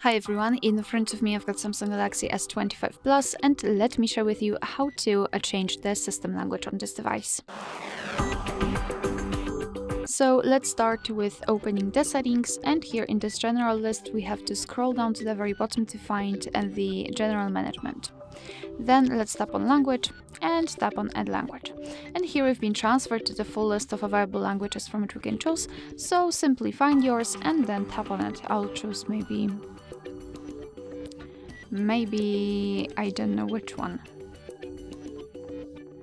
Hi everyone, in front of me I've got Samsung Galaxy S25 Plus, and let me share with you how to change the system language on this device. So let's start with opening the settings, and here in this general list we have to scroll down to the very bottom to find the general management. Then let's tap on language and tap on add language. And here we've been transferred to the full list of available languages from which we can choose, so simply find yours and then tap on it. I'll choose maybe I don't know which one.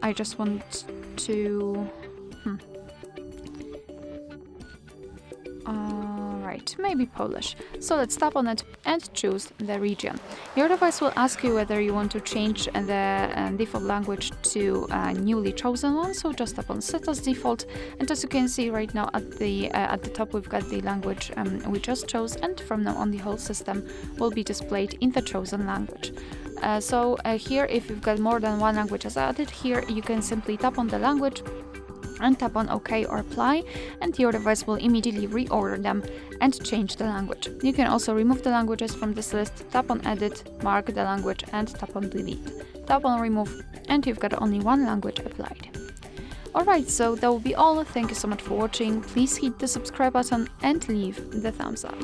I just want to Right, maybe Polish. So let's tap on it and choose the region. Your device will ask you whether you want to change the default language to a newly chosen one, so just tap on set as default, and as you can see right now at the top we've got the language we just chose, and from now on the whole system will be displayed in the chosen language. Here, if you've got more than one language as added, here you can simply tap on the language and tap on OK or Apply, and your device will immediately reorder them and change the language. You can also remove the languages from this list, tap on Edit, mark the language and tap on Delete. Tap on Remove and you've got only one language applied. Alright, so that will be all. Thank you so much for watching. Please hit the subscribe button and leave the thumbs up.